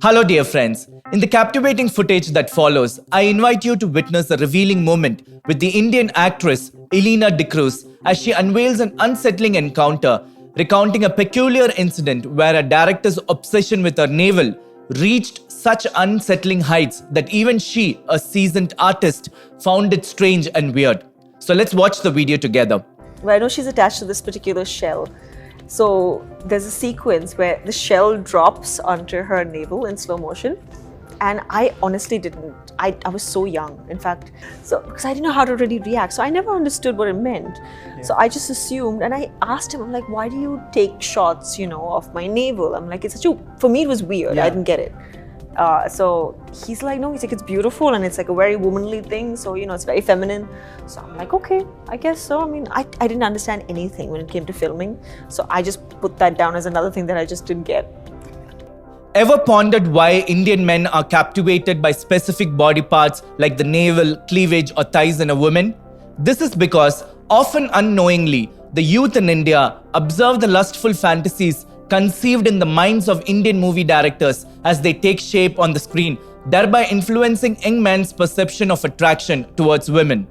Hello dear friends, in the captivating footage that follows, I invite you to witness a revealing moment with the Indian actress Elena D'Cruz as she unveils an unsettling encounter, recounting a peculiar incident where a director's obsession with her navel reached such unsettling heights that even she, a seasoned artist, found it strange and weird. So let's watch the video together. Well, I know she's attached to this particular shell. So there's a sequence where the shell drops onto her navel in slow motion. And I honestly didn't. I was so young, in fact. So because I didn't know how to really react. So I never understood what it meant. Yeah. So I just assumed, and I asked him, I'm like, why do you take shots, of my navel? I'm like, for me it was weird. Yeah. I didn't get it. So he's like, no, it's beautiful and it's like a very womanly thing. So, it's very feminine. So I'm like, okay, I guess so. I mean, I didn't understand anything when it came to filming. So I just put that down as another thing that I just didn't get. Ever pondered why Indian men are captivated by specific body parts like the navel, cleavage or thighs in a woman? This is because, often unknowingly, the youth in India observe the lustful fantasies conceived in the minds of Indian movie directors as they take shape on the screen, thereby influencing young men's perception of attraction towards women.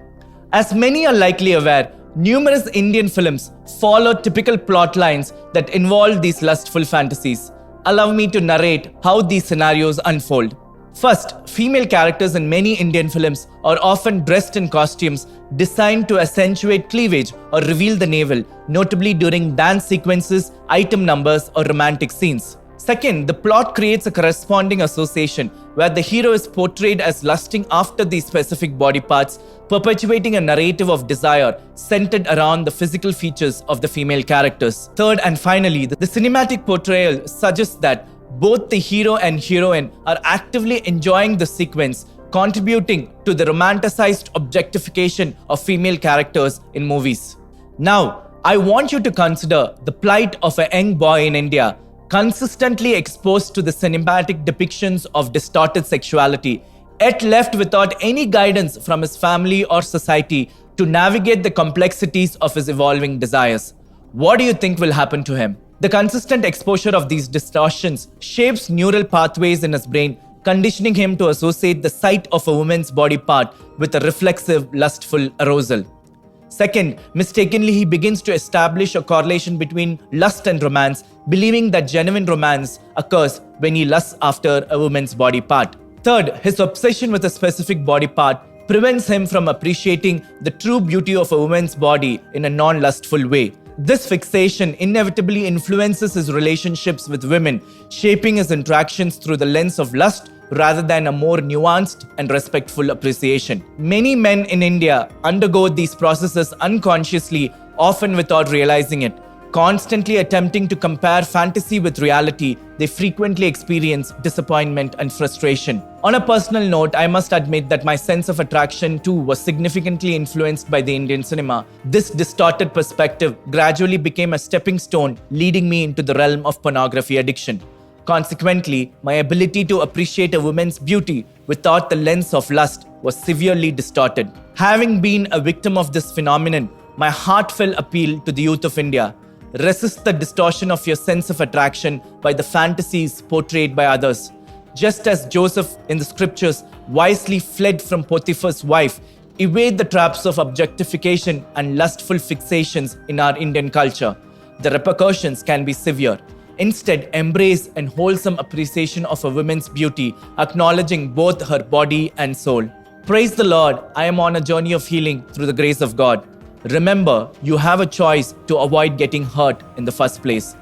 As many are likely aware, numerous Indian films follow typical plot lines that involve these lustful fantasies. Allow me to narrate how these scenarios unfold. First, female characters in many Indian films are often dressed in costumes designed to accentuate cleavage or reveal the navel, notably during dance sequences, item numbers, or romantic scenes. Second, the plot creates a corresponding association where the hero is portrayed as lusting after these specific body parts, perpetuating a narrative of desire centered around the physical features of the female characters. Third and finally, the cinematic portrayal suggests that both the hero and heroine are actively enjoying the sequence, contributing to the romanticized objectification of female characters in movies. Now, I want you to consider the plight of a young boy in India, consistently exposed to the cinematic depictions of distorted sexuality, yet left without any guidance from his family or society to navigate the complexities of his evolving desires. What do you think will happen to him? The consistent exposure of these distortions shapes neural pathways in his brain, conditioning him to associate the sight of a woman's body part with a reflexive, lustful arousal. Second, mistakenly he begins to establish a correlation between lust and romance, believing that genuine romance occurs when he lusts after a woman's body part. Third, his obsession with a specific body part prevents him from appreciating the true beauty of a woman's body in a non-lustful way. This fixation inevitably influences his relationships with women, shaping his interactions through the lens of lust rather than a more nuanced and respectful appreciation. Many men in India undergo these processes unconsciously, often without realizing it. Constantly attempting to compare fantasy with reality, they frequently experience disappointment and frustration. On a personal note, I must admit that my sense of attraction too was significantly influenced by the Indian cinema. This distorted perspective gradually became a stepping stone, leading me into the realm of pornography addiction. Consequently, my ability to appreciate a woman's beauty without the lens of lust was severely distorted. Having been a victim of this phenomenon, my heartfelt appeal to the youth of India: resist the distortion of your sense of attraction by the fantasies portrayed by others. Just as Joseph in the scriptures wisely fled from Potiphar's wife, evade the traps of objectification and lustful fixations in our Indian culture. The repercussions can be severe. Instead, embrace an wholesome appreciation of a woman's beauty, acknowledging both her body and soul. Praise the Lord, I am on a journey of healing through the grace of God. Remember, you have a choice to avoid getting hurt in the first place.